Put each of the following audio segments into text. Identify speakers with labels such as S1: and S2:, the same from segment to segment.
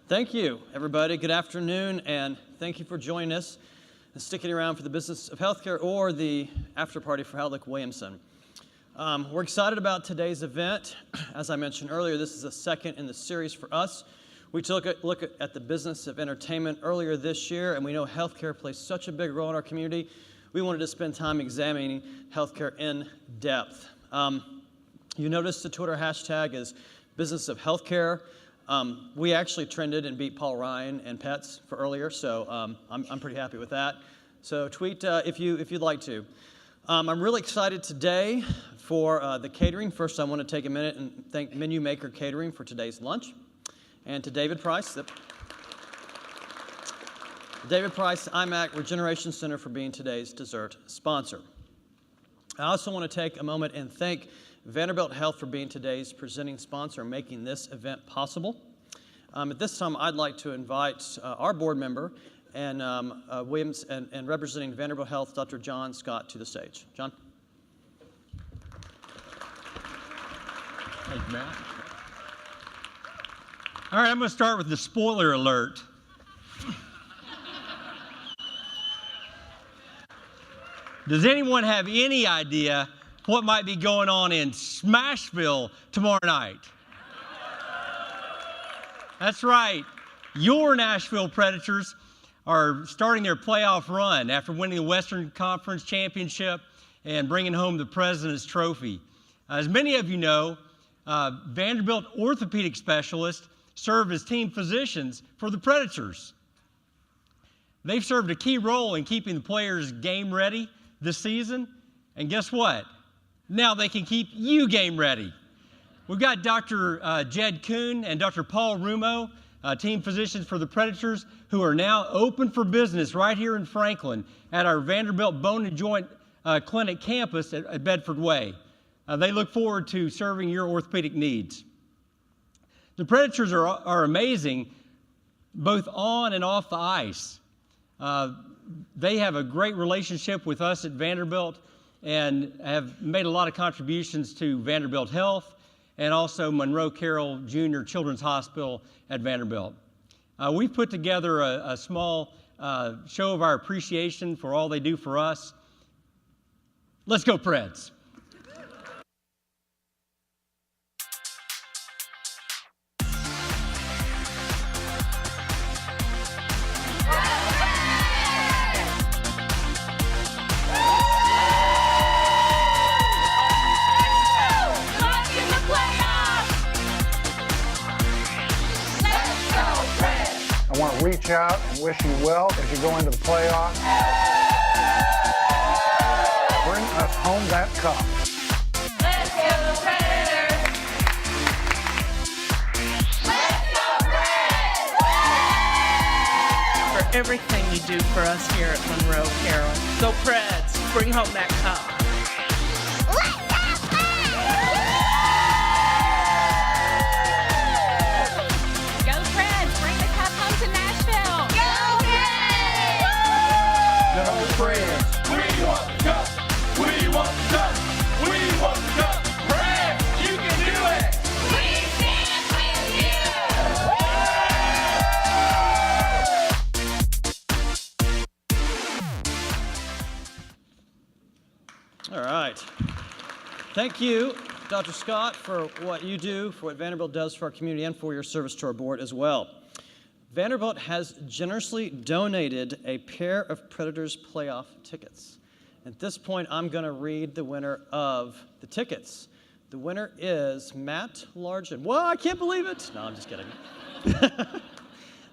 S1: Thank you, everybody. Good afternoon, and thank you for joining us and sticking around for the Business of Healthcare or the after party for Outlook Williamson. We're excited about today's event. As I mentioned earlier, this is the second in the series for us. We took a look at the business of entertainment earlier this year, and we know healthcare plays such a big role in our community. We wanted to spend time examining healthcare in depth. You notice the Twitter hashtag is Business of Healthcare. We actually trended and beat Paul Ryan and Pets for earlier, so I'm pretty happy with that. So tweet if you'd like to. I'm really excited today for the catering. First, I want to take a minute and thank Menu Maker Catering for today's lunch, and to David Price, the IMAC Regeneration Center for being today's dessert sponsor. I also want to take a moment and thank Vanderbilt Health for being today's presenting sponsor and making this event possible. At this time, I'd like to invite our board member and and representing Vanderbilt Health, Dr. John Scott, to the stage. John.
S2: Thank you, Matt. All right, I'm going to start with the spoiler alert. Does anyone have any idea what might be going on in Smashville tomorrow night? That's right. Your Nashville Predators are starting their playoff run after winning the Western Conference Championship and bringing home the President's Trophy. As many of you know, Vanderbilt orthopedic specialists serve as team physicians for the Predators. They've served a key role in keeping the players game ready this season, and guess what? Now they can keep you game ready. We've got Dr. Jed Kuhn and Dr. Paul Rumo, team physicians for the Predators, who are now open for business right here in Franklin at our Vanderbilt Bone and Joint Clinic campus at Bedford Way. They look forward to serving your orthopedic needs. The Predators are amazing, both on and off the ice. They have a great relationship with us at Vanderbilt and have made a lot of contributions to Vanderbilt Health and also Monroe Carroll Jr. Children's Hospital at Vanderbilt. We've put together a small show of our appreciation for all they do for us. Let's go, Preds.
S3: I want to reach out and wish you well as you go into the playoffs. Bring us home that cup.
S4: Let's go Predators! Let's go Preds!
S5: For everything you do for us here at Monroe Carroll. Go Preds, bring home that cup.
S4: Preds. We want the cup. We want the cup. We want the cup. Preds, you can do it. We stand with you.
S1: All right. Thank you, Dr. Scott, for what you do, for what Vanderbilt does for our community, and for your service to our board as well. Vanderbilt has generously donated a pair of Predators playoff tickets. At this point, I'm going to read the winner of the tickets. The winner is Matt Largent. Whoa, I can't believe it. No, I'm just kidding.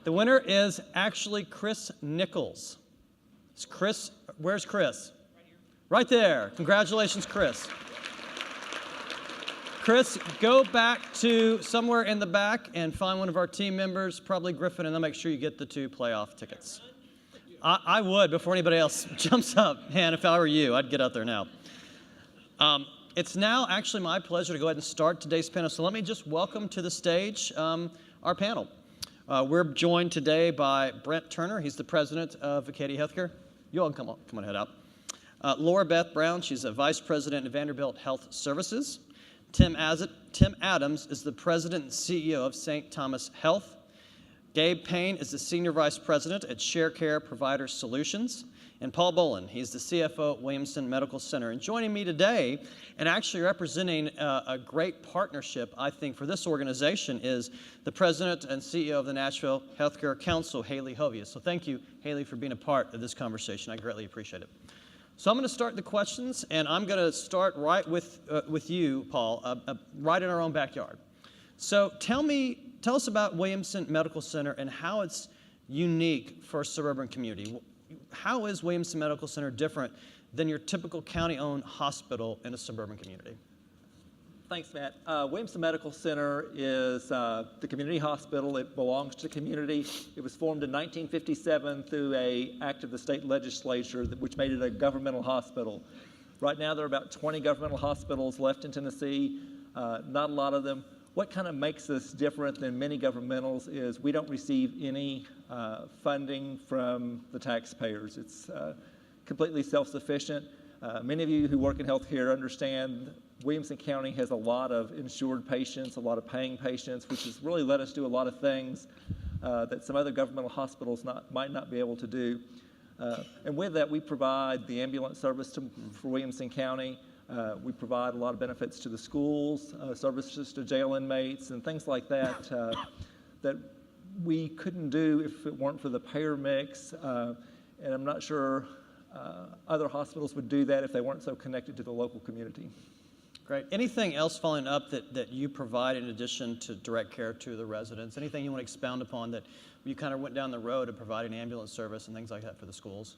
S1: The winner is actually Chris Nichols. It's Chris, where's Chris? Right here. Right there. Congratulations, Chris. Chris, go back to somewhere in the back and find one of our team members, probably Griffin, and they'll make sure you get the 2 playoff tickets. I would before anybody else jumps up. Man, if I were you, I'd get out there now. It's now actually my pleasure to go ahead and start today's panel. So let me just welcome to the stage our panel. We're joined today by Brent Turner. He's the president of Acadia Healthcare. You all can come on, head out. Laura Beth Brown, she's a vice president of Vanderbilt Health Services. Tim Adams is the president and CEO of St. Thomas Health. Gabe Payne is the Senior Vice President at ShareCare Provider Solutions. And Paul Bolin, he's the CFO at Williamson Medical Center. And joining me today, and actually representing a great partnership, I think, for this organization is the President and CEO of the Nashville Healthcare Council, Haley Hovius. So thank you, Haley, for being a part of this conversation. I greatly appreciate it. So I'm going to start the questions, and I'm going to start right with you, Paul, right in our own backyard. So tell us about Williamson Medical Center and how it's unique for a suburban community. How is Williamson Medical Center different than your typical county-owned hospital in a suburban community?
S6: Thanks, Matt. Williamson Medical Center is the community hospital. It belongs to the community. It was formed in 1957 through an act of the state legislature which made it a governmental hospital. Right now there are about 20 governmental hospitals left in Tennessee, not a lot of them. What kind of makes us different than many governmentals is we don't receive any funding from the taxpayers. It's completely self-sufficient. Many of you who work in healthcare understand Williamson County has a lot of insured patients, a lot of paying patients, which has really let us do a lot of things that some other governmental hospitals might not be able to do. And with that, we provide the ambulance service for Williamson County. We provide a lot of benefits to the schools, services to jail inmates, and things like that that we couldn't do if it weren't for the payer mix. And I'm not sure other hospitals would do that if they weren't so connected to the local community.
S1: Great. Anything else following up that you provide in addition to direct care to the residents? Anything you want to expound upon that you kind of went down the road of providing ambulance service and things like that for the schools?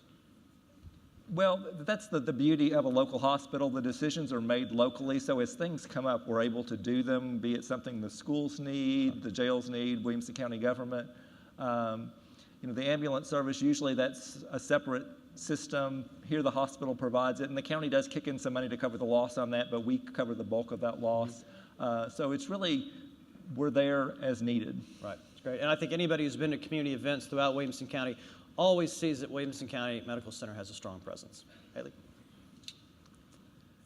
S6: Well, that's the beauty of a local hospital. The decisions are made locally, so as things come up, we're able to do them, be it something the schools need, the jails need, Williamson County government. The ambulance service, usually that's a separate system. Here the hospital provides it, and the county does kick in some money to cover the loss on that, but we cover the bulk of that loss. So it's really, we're there as needed.
S1: Right, that's great. And I think anybody who's been to community events throughout Williamson County always sees that Williamson County Medical Center has a strong presence. Haley.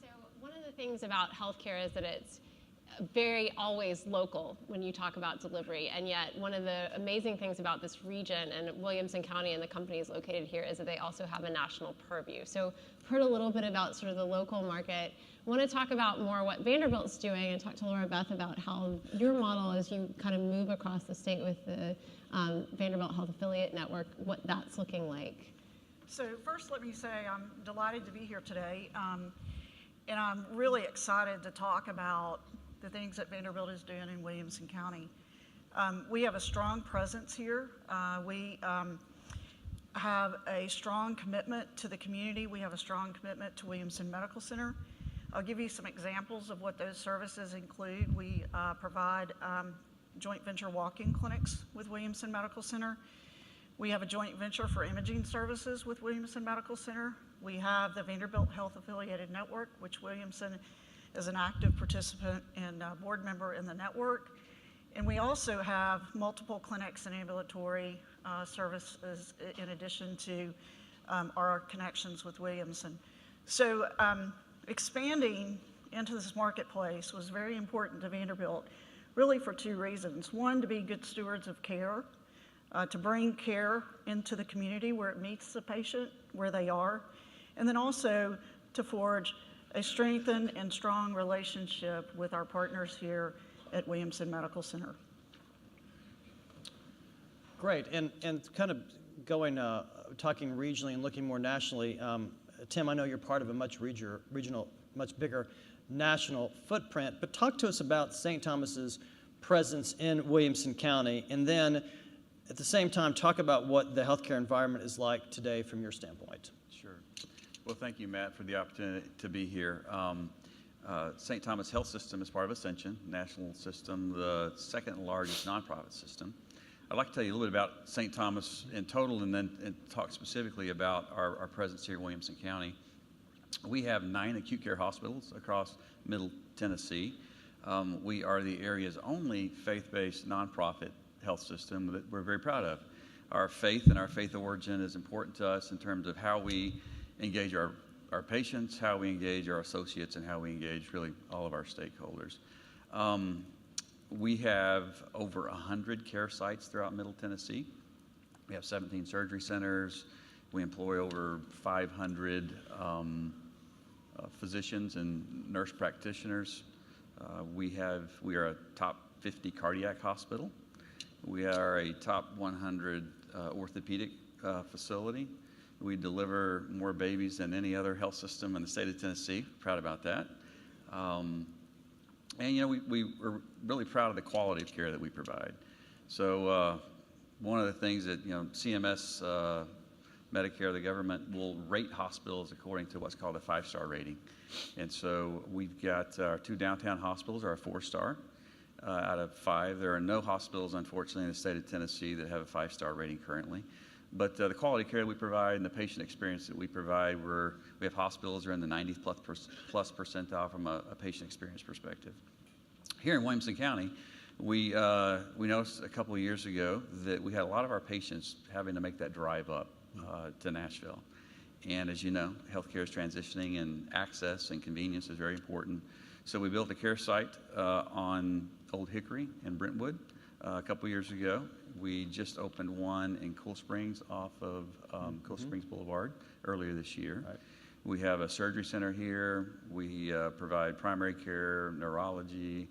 S7: So one of the things about healthcare is that it's very always local when you talk about delivery, and yet one of the amazing things about this region and Williamson County and the companies located here is that they also have a national purview. So I've heard a little bit about sort of the local market. I want to talk about more what Vanderbilt's doing and talk to Laura Beth about how your model, as you kind of move across the state with the Vanderbilt Health Affiliate Network, what that's looking like.
S8: So first, let me say I'm delighted to be here today, and I'm really excited to talk about the things that Vanderbilt is doing in Williamson County. We have a strong presence here. We have a strong commitment to the community. We have a strong commitment to Williamson Medical Center. I'll give you some examples of what those services include. We provide joint venture walk-in clinics with Williamson Medical Center. We have a joint venture for imaging services with Williamson Medical Center. We have the Vanderbilt Health Affiliated Network, which Williamson is an active participant and board member in the network. And we also have multiple clinics and ambulatory services in addition to our connections with Williamson. So expanding into this marketplace was very important to Vanderbilt, really for two reasons. One, to be good stewards of care, to bring care into the community where it meets the patient, where they are, and then also to forge a strengthened and strong relationship with our partners here at Williamson Medical Center.
S1: Great, and kind of going, talking regionally and looking more nationally, Tim, I know you're part of a much bigger national footprint, but talk to us about St. Thomas's presence in Williamson County, and then at the same time, talk about what the healthcare environment is like today from your standpoint.
S9: Sure. Well, thank you, Matt, for the opportunity to be here. St. Thomas Health System is part of Ascension, national system, the second largest nonprofit system. I'd like to tell you a little bit about St. Thomas in total and talk specifically about our presence here in Williamson County. We have 9 acute care hospitals across Middle Tennessee. We are the area's only faith-based nonprofit health system that we're very proud of. Our faith and our faith origin is important to us in terms of how we engage our patients, how we engage our associates, and how we engage really all of our stakeholders. We have over 100 care sites throughout Middle Tennessee. We have 17 surgery centers. We employ over 500 physicians and nurse practitioners. We are a top 50 cardiac hospital. We are a top 100 orthopedic facility. We deliver more babies than any other health system in the state of Tennessee. Proud about that. And you know, we're really proud of the quality of care that we provide. So one of the things that, you know, CMS, Medicare, the government will rate hospitals according to what's called a 5-star rating. And so we've got our 2 downtown hospitals are a 4-star out of 5. There are no hospitals, unfortunately, in the state of Tennessee that have a 5-star rating currently. But the quality of care that we provide and the patient experience that we provide, we have hospitals that are in the 90 plus percentile from a patient experience perspective. Here in Williamson County, we noticed a couple of years ago that we had a lot of our patients having to make that drive up to Nashville. And as you know, healthcare is transitioning, and access and convenience is very important. So we built a care site on Old Hickory in Brentwood a couple years ago. We just opened one in Cool Springs off of Cool Springs Boulevard earlier this year. Right. We have a surgery center here. We provide primary care, neurology,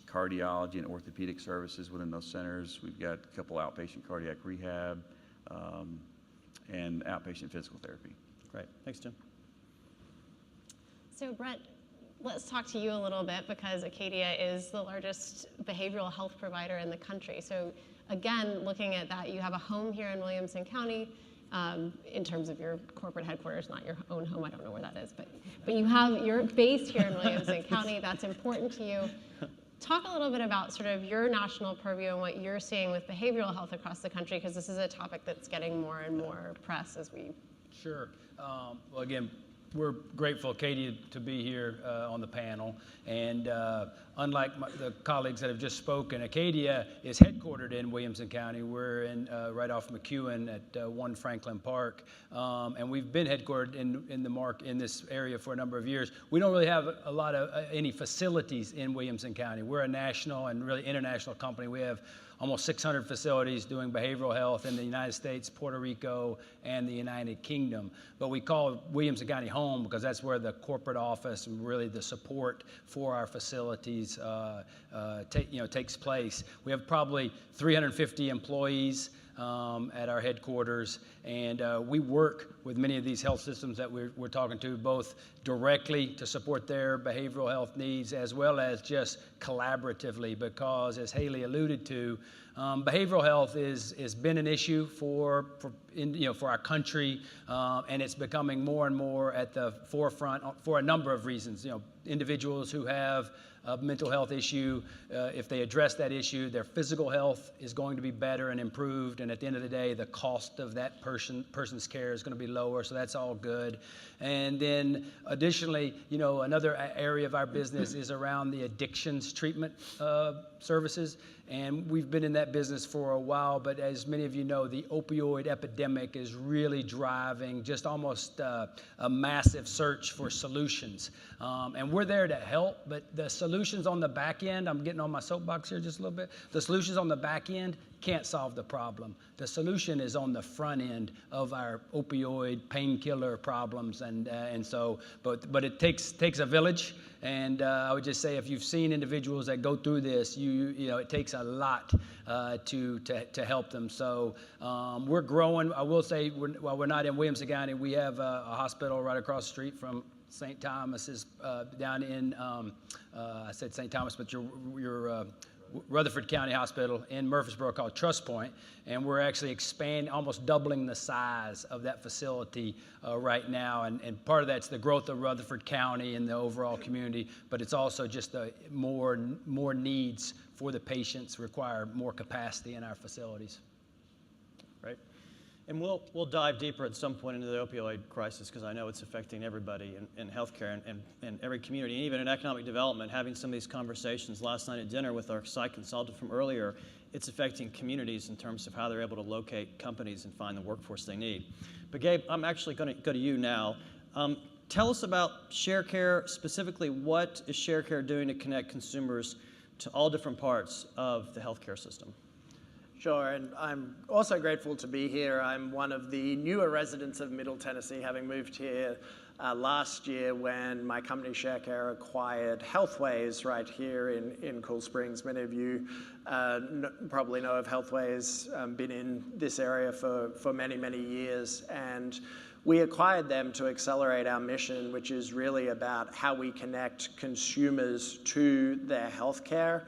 S9: cardiology, and orthopedic services within those centers. We've got a couple outpatient cardiac rehab and outpatient physical therapy.
S1: Great. Thanks, Jim.
S7: So Brett, let's talk to you a little bit, because Acadia is the largest behavioral health provider in the country. So again, looking at that, you have a home here in Williamson County in terms of your corporate headquarters, not your own home. I don't know where that is, but you're based here in Williamson County. That's important to you. Talk a little bit about sort of your national purview and what you're seeing with behavioral health across the country, because this is a topic that's getting more and more press as we...
S10: Sure. Well, again, we're grateful, Acadia, to be here on the panel. And unlike the colleagues that have just spoken, Acadia is headquartered in Williamson County. We're in right off McEwen at 1 Franklin Park. And we've been headquartered in this area for a number of years. We don't really have a lot of any facilities in Williamson County. We're a national and really international company. We have almost 600 facilities doing behavioral health in the United States, Puerto Rico, and the United Kingdom. But we call Williamson County home because that's where the corporate office and really the support for our facilities takes place. We have probably 350 employees at our headquarters, and we work with many of these health systems that we're talking to, both directly to support their behavioral health needs as well as just collaboratively, because as Haley alluded to, behavioral health has been an issue for our country, and it's becoming more and more at the forefront for a number of reasons. Individuals who have a mental health issue, if they address that issue, their physical health is going to be better and improved, and at the end of the day, the cost of that person's care is going to be lower, so that's all good. And then additionally, another area of our business is around the addictions treatment services, and we've been in that business for a while, but as many of you know, the opioid epidemic is really driving just almost a massive search for solutions. And we're there to help, but the solutions on the back end, I'm getting on my soapbox here just a little bit, the solutions on the back end can't solve the problem. The solution is on the front end of our opioid painkiller problems, and so, but it takes a village, and I would just say if you've seen individuals that go through this, it takes a lot to help them. So we're growing. I will say, while we're not in Williamson County, we have a hospital right across the street from St. Thomas's down in, I said St. Thomas, but your Rutherford County Hospital in Murfreesboro called Trust Point, and we're actually expanding, almost doubling the size of that facility right now, and part of that's the growth of Rutherford County and the overall community, but it's also just more needs for the patients require more capacity in our facilities.
S1: Right. And we'll dive deeper at some point into the opioid crisis, because I know it's affecting everybody in healthcare and every community, and even in economic development. Having some of these conversations last night at dinner with our site consultant from earlier, it's affecting communities in terms of how they're able to locate companies and find the workforce they need. But Gabe, I'm actually going to go to you now. Tell us about ShareCare, specifically what is ShareCare doing to connect consumers to all different parts of the healthcare system?
S11: Sure, and I'm also grateful to be here. I'm one of the newer residents of Middle Tennessee, having moved here last year when my company ShareCare acquired Healthways right here in Cool Springs. Many of you probably know of Healthways, been in this area for many, many years. And we acquired them to accelerate our mission, which is really about how we connect consumers to their healthcare.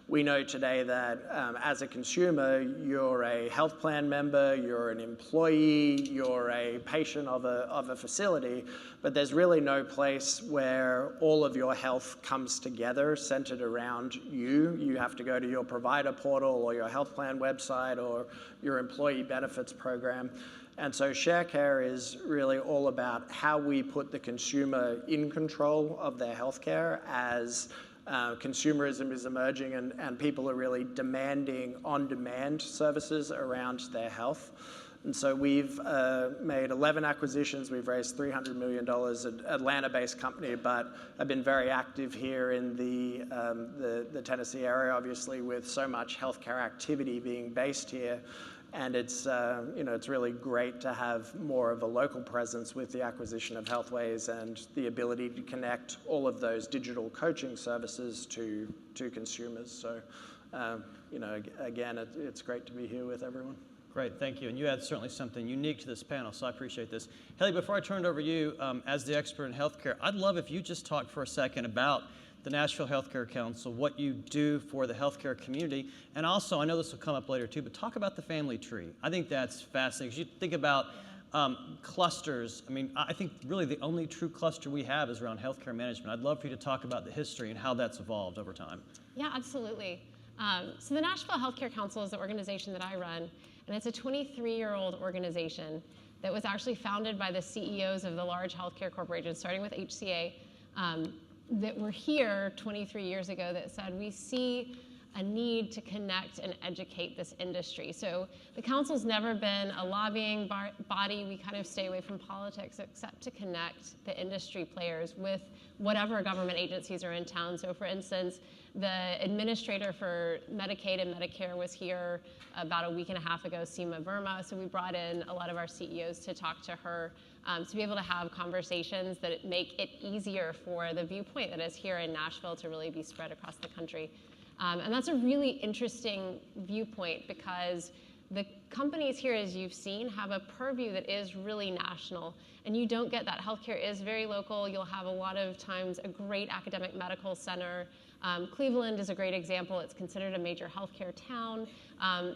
S11: We know today that as a consumer, you're a health plan member, you're an employee, you're a patient of a facility, but there's really no place where all of your health comes together centered around you. You have to go to your provider portal or your health plan website or your employee benefits program. And so ShareCare is really all about how we put the consumer in control of their healthcare as consumerism is emerging and people are really demanding on-demand services around their health. And so we've made 11 acquisitions. We've raised $300 million, an Atlanta-based company, but have been very active here in the Tennessee area, obviously, with so much healthcare activity being based here. And it's really great to have more of a local presence with the acquisition of Healthways and the ability to connect all of those digital coaching services to consumers. So, again, it's great to be here with everyone.
S1: Great, thank you. And you add certainly something unique to this panel, so I appreciate this. Haley, before I turn it over to you, as the expert in healthcare, I'd love if you just talk for a second about the Nashville Healthcare Council, what you do for the healthcare community, and also, I know this will come up later too, but talk about the family tree. I think that's fascinating. You think about clusters. I mean, I think really the only true cluster we have is around healthcare management. I'd love for you to talk about the history and how that's evolved over time.
S7: Yeah, absolutely. So the Nashville Healthcare Council is the organization that I run, and it's a 23-year-old organization that was actually founded by the CEOs of the large healthcare corporations, starting with HCA, that were here 23 years ago that said we see a need to connect and educate this industry. So the council's never been a lobbying body. We kind of stay away from politics except to connect the industry players with whatever government agencies are in town. So for instance, the administrator for Medicaid and Medicare was here about a week and a half ago, Seema Verma. So we brought in a lot of our CEOs to talk to her, to be able to have conversations that make it easier for the viewpoint that is here in Nashville to really be spread across the country. And that's a really interesting viewpoint because the companies here, as you've seen, have a purview that is really national. And you don't get that. Healthcare is very local. You'll have a lot of times a great academic medical center. Cleveland is a great example. It's considered a major healthcare town.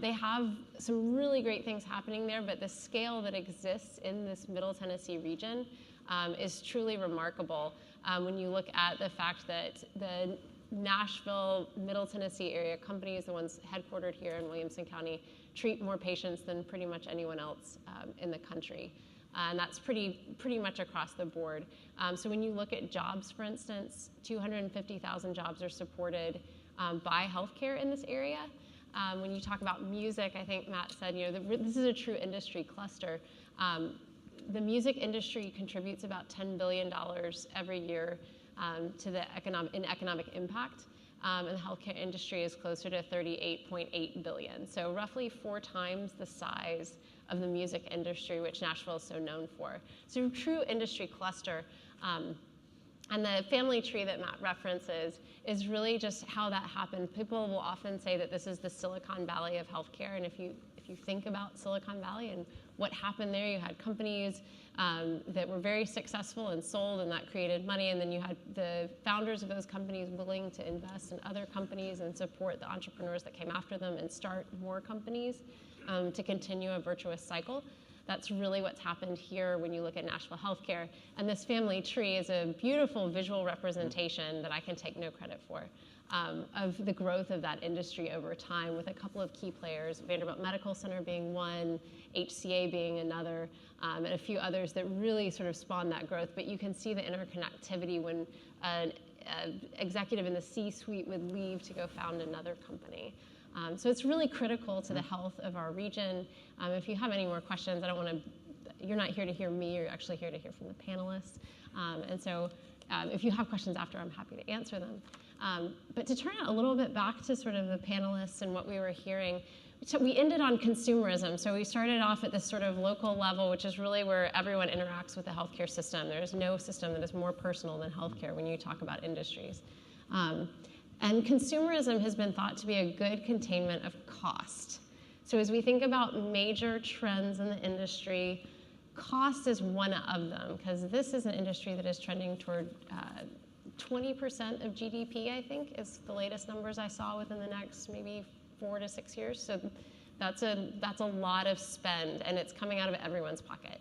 S7: They have some really great things happening there, but the scale that exists in this Middle Tennessee region is truly remarkable when you look at the fact that the Nashville, Middle Tennessee area companies, the ones headquartered here in Williamson County, treat more patients than pretty much anyone else in the country. And that's pretty much across the board. So when you look at jobs, for instance, 250,000 jobs are supported by healthcare in this area. When you talk about music, I think Matt said, this is a true industry cluster. The music industry contributes about $10 billion every year to the economic impact. And the healthcare industry is closer to $38.8 billion. So roughly 4 times the size of the music industry, which Nashville is so known for. So a true industry cluster. And the family tree that Matt references is really just how that happened. People will often say that this is the Silicon Valley of healthcare. And if you think about Silicon Valley and what happened there, you had companies that were very successful and sold, and that created money. And then you had the founders of those companies willing to invest in other companies and support the entrepreneurs that came after them and start more companies to continue a virtuous cycle. That's really what's happened here when you look at Nashville healthcare. And this family tree is a beautiful visual representation that I can take no credit for of the growth of that industry over time, with a couple of key players, Vanderbilt Medical Center being one, HCA being another, and a few others that really sort of spawned that growth. But you can see the interconnectivity when an executive in the C-suite would leave to go found another company. So it's really critical to the health of our region. If you have any more questions, I don't want to you're not here to hear me, you're actually here to hear from the panelists. And so if you have questions after, I'm happy to answer them. But to turn it a little bit back to sort of the panelists and what we were hearing, so we ended on consumerism. So we started off at this sort of local level, which is really where everyone interacts with the healthcare system. There's no system that is more personal than healthcare when you talk about industries. And consumerism has been thought to be a good containment of cost. So as we think about major trends in the industry, cost is one of them, because this is an industry that is trending toward 20% of GDP, I think, is the latest numbers I saw within the next maybe 4 to 6 years. So that's a lot of spend, and it's coming out of everyone's pocket.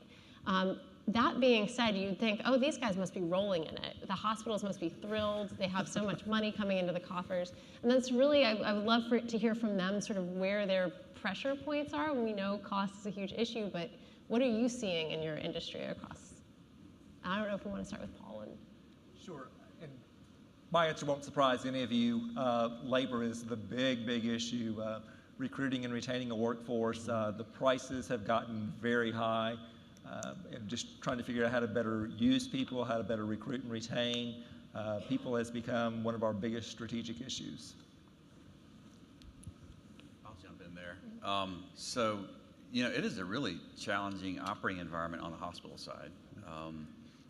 S7: That being said, you'd think, oh, these guys must be rolling in it. The hospitals must be thrilled. They have so much money coming into the coffers. And that's really, I would love to hear from them sort of where their pressure points are. We know cost is a huge issue, but what are you seeing in your industry across? I don't know if we want to start with Paul.
S6: Sure. And my answer won't surprise any of you. Labor is the big issue. Recruiting and retaining a workforce. The prices have gotten very high. And just trying to figure out how to better use people, how to better recruit and retain people has become one of our biggest strategic issues.
S9: I'll jump in there. So, you know, it is a really challenging operating environment on the hospital side.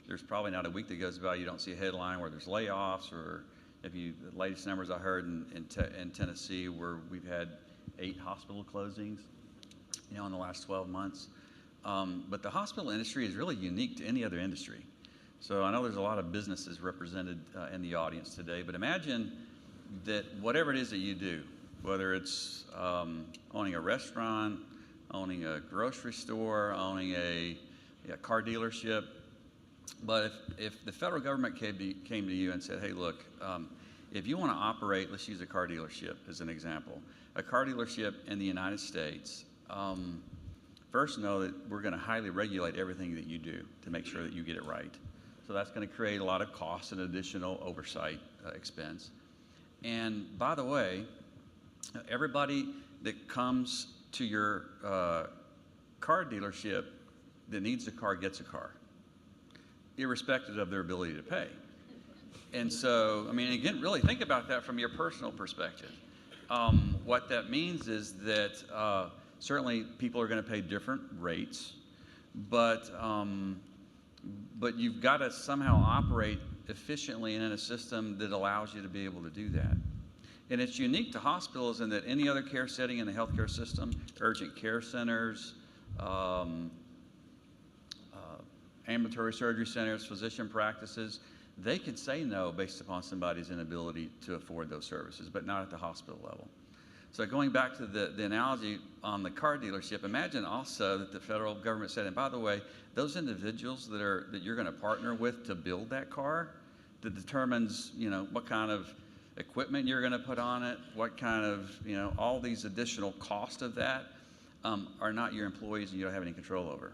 S9: There's probably not a week that goes by you don't see a headline where there's layoffs, or the latest numbers I heard in Tennessee, where we've had 8 hospital closings, you know, in the last 12 months. But the hospital industry is really unique to any other industry. So I know there's a lot of businesses represented in the audience today, but imagine that whatever it is that you do, whether it's owning a restaurant, owning a grocery store, owning a car dealership, but if the federal government came to you and said, hey, look, if you want to operate, let's use a car dealership as an example, a car dealership in the United States, first, know that we're going to highly regulate everything that you do to make sure that you get it right. So that's going to create a lot of costs and additional oversight expense. And by the way, everybody that comes to your car dealership that needs a car gets a car, irrespective of their ability to pay. And so, I mean, again, really think about that from your personal perspective. What that means is that certainly people are going to pay different rates, but you've got to somehow operate efficiently and in a system that allows you to be able to do that. And it's unique to hospitals in that any other care setting in the healthcare system, urgent care centers, ambulatory surgery centers, physician practices, they could say no based upon somebody's inability to afford those services, but not at the hospital level. So going back to the analogy on the car dealership, imagine also that the federal government said, and by the way, those individuals that you're going to partner with to build that car, that determines, you know, what kind of equipment you're going to put on it, what kind of, you know, all these additional costs of that are not your employees and you don't have any control over.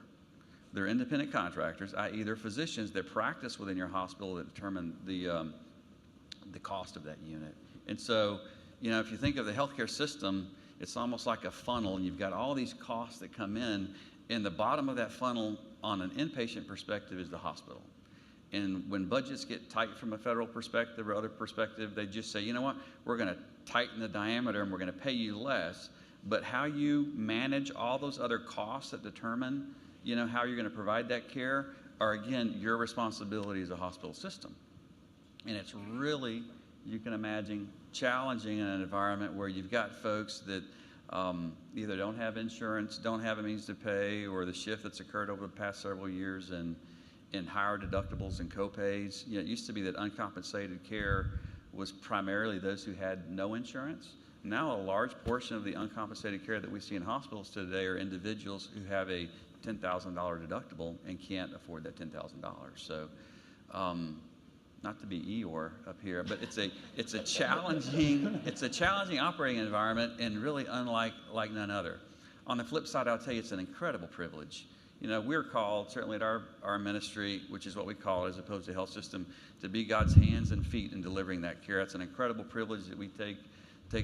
S9: They're independent contractors, i.e. they're physicians that practice within your hospital that determine the cost of that unit. And so, you know, if you think of the healthcare system, it's almost like a funnel, and you've got all these costs that come in, and the bottom of that funnel on an inpatient perspective is the hospital. And when budgets get tight from a federal perspective or other perspective, they just say, you know what, we're going to tighten the diameter and we're going to pay you less, but how you manage all those other costs that determine, you know, how you're going to provide that care are, again, your responsibility as a hospital system. And it's really, you can imagine, challenging in an environment where you've got folks that either don't have insurance, don't have a means to pay, or the shift that's occurred over the past several years in higher deductibles and copays. You know, it used to be that uncompensated care was primarily those who had no insurance. Now a large portion of the uncompensated care that we see in hospitals today are individuals who have a $10,000 deductible and can't afford that $10,000. So, not to be Eeyore up here, but it's a challenging operating environment, and really unlike none other. On the flip side, I'll tell you, it's an incredible privilege. You know, we're called, certainly at our ministry, which is what we call it as opposed to health system, to be God's hands and feet in delivering that care. It's an incredible privilege that we take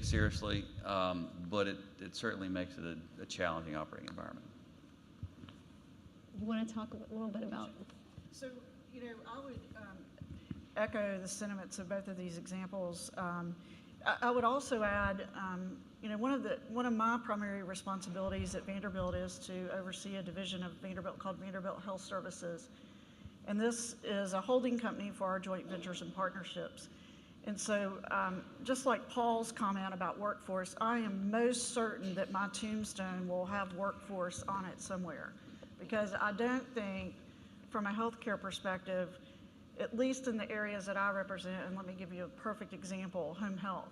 S9: seriously, but it certainly makes it a challenging operating environment.
S7: you want to talk a little bit about?
S8: So, I would echo the sentiments of both of these examples. I would also add, one of my primary responsibilities at Vanderbilt is to oversee a division of Vanderbilt called Vanderbilt Health Services. And this is a holding company for our joint ventures and partnerships. And so just like Paul's comment about workforce, I am most certain that my tombstone will have workforce on it somewhere. Because I don't think, from a healthcare perspective, at least in the areas that I represent, and let me give you a perfect example, home health.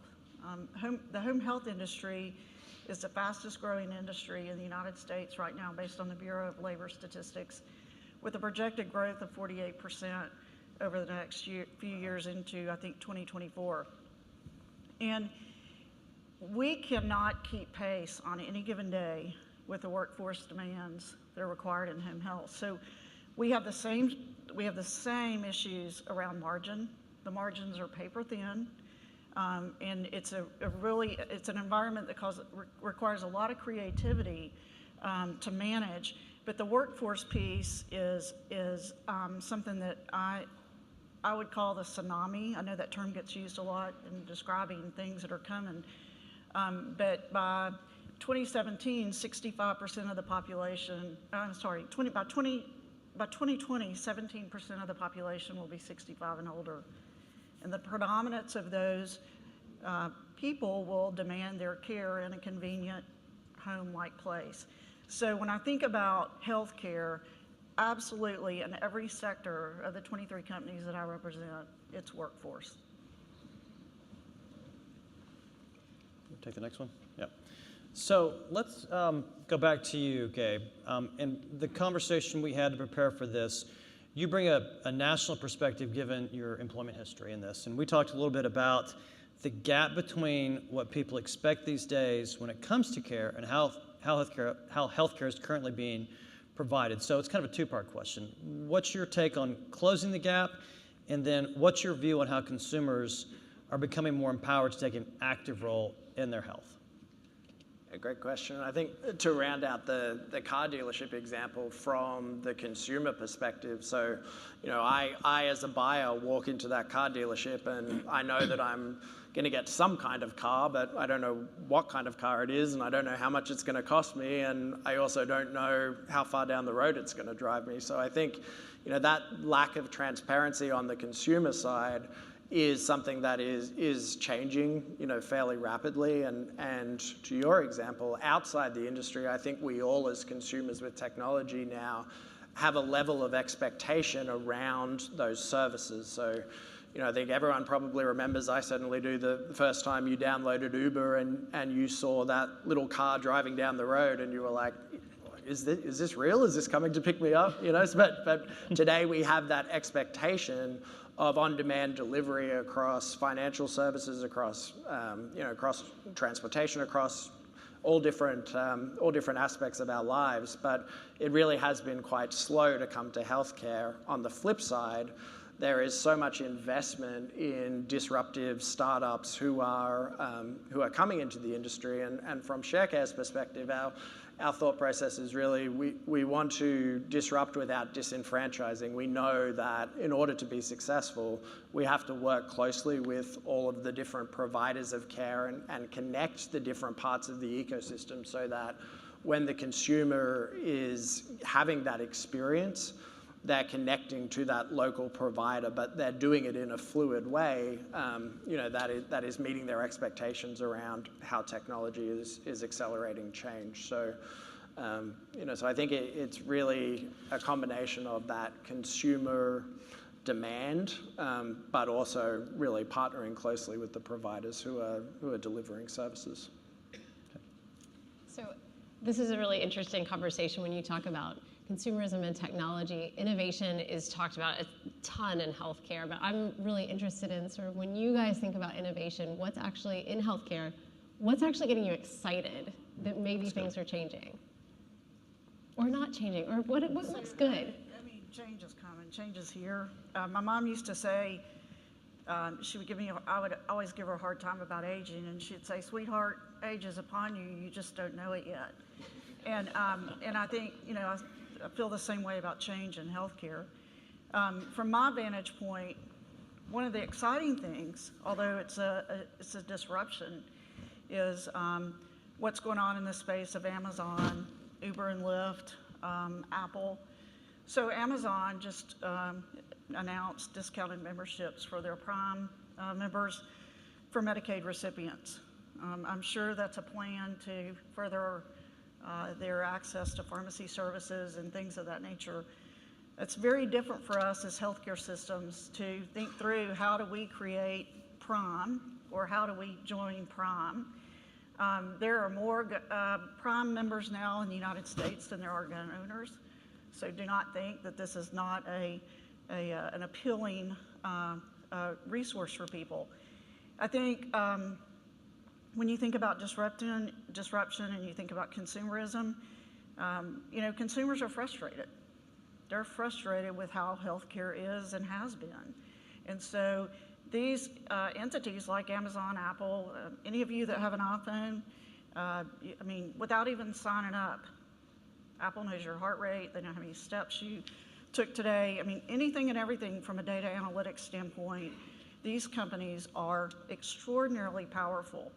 S8: The home health industry is the fastest growing industry in the United States right now based on the Bureau of Labor Statistics, with a projected growth of 48% over the next few years into, I think, 2024. And we cannot keep pace on any given day with the workforce demands that are required in home health. So we have the same issues around margin. The margins are paper thin, and it's an environment that requires a lot of creativity to manage. But the workforce piece is something that I would call the tsunami. I know that term gets used a lot in describing things that are coming, but by 2017, 65% of the population. By 2020, 17% of the population will be 65 and older. And the predominance of those people will demand their care in a convenient home-like place. So when I think about healthcare, absolutely in every sector of the 23 companies that I represent, it's workforce.
S1: Take the next one. Yeah. So let's go back to you, Gabe. In the conversation we had to prepare for this, you bring a national perspective given your employment history in this. And we talked a little bit about the gap between what people expect these days when it comes to care and how healthcare is currently being provided. So it's kind of a two-part question. What's your take on closing the gap? And then what's your view on how consumers are becoming more empowered to take an active role in their health?
S11: A great question. I think to round out the car dealership example from the consumer perspective, so, I as a buyer walk into that car dealership and I know that I'm going to get some kind of car, but I don't know what kind of car it is, and I don't know how much it's going to cost me, and I also don't know how far down the road it's going to drive me. So I think, that lack of transparency on the consumer side is something that is changing, fairly rapidly. And to your example, outside the industry, I think we all as consumers with technology now have a level of expectation around those services. So, I think everyone probably remembers, I certainly do, the first time you downloaded Uber and you saw that little car driving down the road and you were like, is this real? Is this coming to pick me up? But today we have that expectation of on-demand delivery across financial services, across across transportation, across all different aspects of our lives. But it really has been quite slow to come to healthcare. On the flip side, there is so much investment in disruptive startups who are coming into the industry, and from ShareCare's perspective, our thought process is really we want to disrupt without disenfranchising. We know that in order to be successful, we have to work closely with all of the different providers of care and connect the different parts of the ecosystem so that when the consumer is having that experience, they're connecting to that local provider, but they're doing it in a fluid way, that is meeting their expectations around how technology is accelerating change. So, so I think it's really a combination of that consumer demand, but also really partnering closely with the providers who are delivering services.
S7: So this is a really interesting conversation when you talk about consumerism and technology. Innovation is talked about a ton in healthcare, but I'm really interested in sort of when you guys think about innovation, what's actually in healthcare, what's actually getting you excited that maybe things are changing or not changing, or what looks good?
S8: I mean, change is coming, change is here. My mom used to say, she would I would always give her a hard time about aging, and she'd say, "Sweetheart, age is upon you, you just don't know it yet." And I think, feel the same way about change in healthcare. From my vantage point, one of the exciting things, although it's a disruption, is what's going on in the space of Amazon, Uber and Lyft, Apple. So Amazon just announced discounted memberships for their Prime members for Medicaid recipients. I'm sure that's a plan to further their access to pharmacy services and things of that nature. It's very different for us as healthcare systems to think through how do we create Prime or how do we join Prime. There are more Prime members now in the United States than there are gun owners. So do not think that this is not an appealing resource for people. I think when you think about disruption and you think about consumerism, consumers are frustrated. They're frustrated with how healthcare is and has been. And so these entities like Amazon, Apple, any of you that have an iPhone, without even signing up, Apple knows your heart rate, they know how many steps you took today. Anything and everything from a data analytics standpoint, these companies are extraordinarily powerful.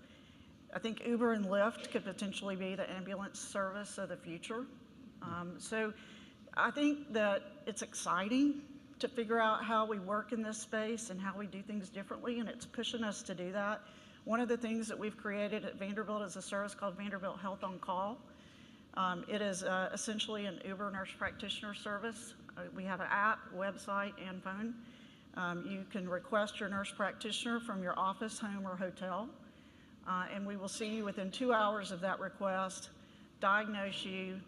S8: I think Uber and Lyft could potentially be the ambulance service of the future. So I think that it's exciting to figure out how we work in this space and how we do things differently, and it's pushing us to do that. One of the things that we've created at Vanderbilt is a service called Vanderbilt Health on Call. It is essentially an Uber nurse practitioner service. We have an app, website, and phone. You can request your nurse practitioner from your office, home, or hotel, and we will see you within 2 hours of that request, diagnose you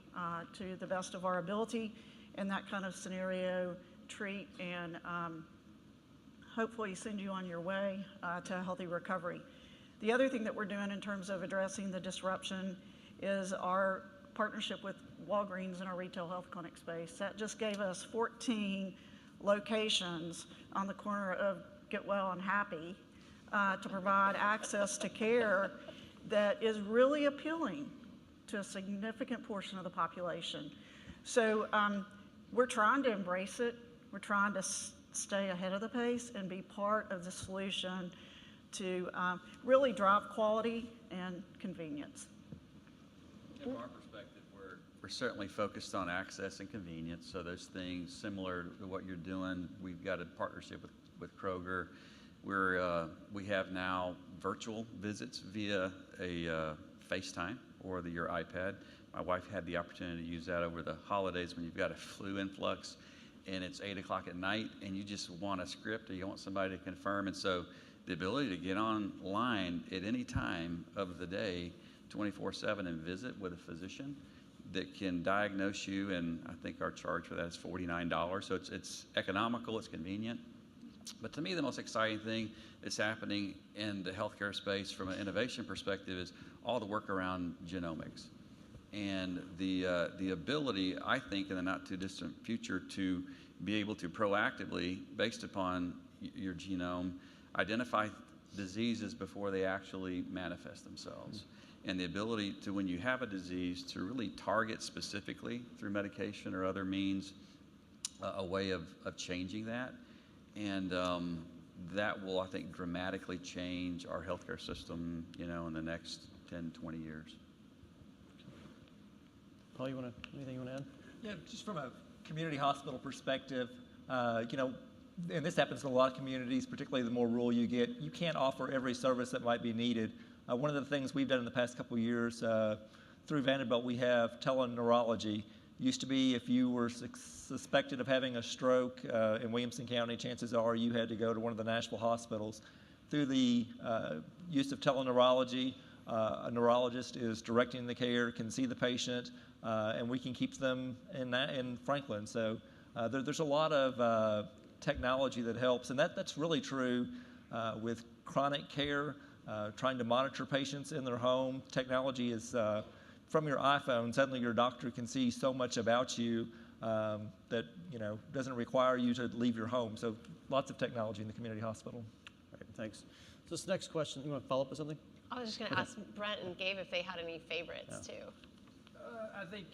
S8: to the best of our ability in that kind of scenario, treat, and hopefully send you on your way to a healthy recovery. The other thing that we're doing in terms of addressing the disruption is our partnership with Walgreens in our retail health clinic space. That just gave us 14 locations on the corner of Get Well and Happy to provide access to care that is really appealing to a significant portion of the population. So we're trying to embrace it. We're trying to stay ahead of the pace and be part of the solution to really drive quality and convenience.
S9: From our perspective, we're certainly focused on access and convenience. So those things similar to what you're doing. We've got a partnership with Kroger. We have now virtual visits via a FaceTime or your iPad. My wife had the opportunity to use that over the holidays when you've got a flu influx and it's 8 o'clock at night and you just want a script or you want somebody to confirm. And so the ability to get online at any time of the day, 24/7, and visit with a physician that can diagnose you, and I think our charge for that is $49. So it's economical, it's convenient. But to me, the most exciting thing that's happening in the healthcare space from an innovation perspective is all the work around genomics. And the ability, I think, in the not too distant future to be able to proactively, based upon your genome, identify diseases before they actually manifest themselves. And the ability to, when you have a disease, to really target specifically through medication or other means a way of changing that. And that will, I think, dramatically change our healthcare system, in the next 10, 20 years.
S1: Paul, anything you want to add?
S6: Yeah, just from a community hospital perspective, and this happens in a lot of communities, particularly the more rural you get, you can't offer every service that might be needed. One of the things we've done in the past couple of years through Vanderbilt, we have teleneurology. Used to be if you were suspected of having a stroke in Williamson County, chances are you had to go to one of the Nashville hospitals. Through the use of teleneurology, a neurologist is directing the care, can see the patient, and we can keep them in Franklin. So there's a lot of technology that helps, and that's really true with chronic care, trying to monitor patients in their home. Technology is from your iPhone, suddenly your doctor can see so much about you that doesn't require you to leave your home. So lots of technology in the community hospital.
S1: Great, thanks. So this next question, you want to follow up with something?
S7: I was just going to ask Brent and Gabe if they had any favorites too.
S10: I think,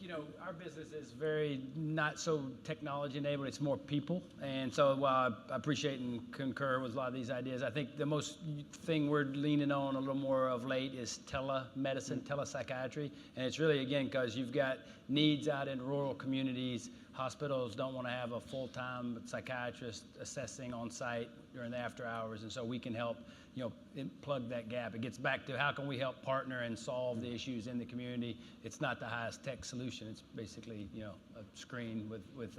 S10: our business is very not so technology enabled, it's more people. And so while I appreciate and concur with a lot of these ideas, I think the most thing we're leaning on a little more of late is telemedicine, telepsychiatry. And it's really, again, because you've got needs out in rural communities. Hospitals don't want to have a full-time psychiatrist assessing on site during the after hours. And so we can help plug that gap. It gets back to how can we help partner and solve the issues in the community. It's not the highest tech solution. It's basically a screen with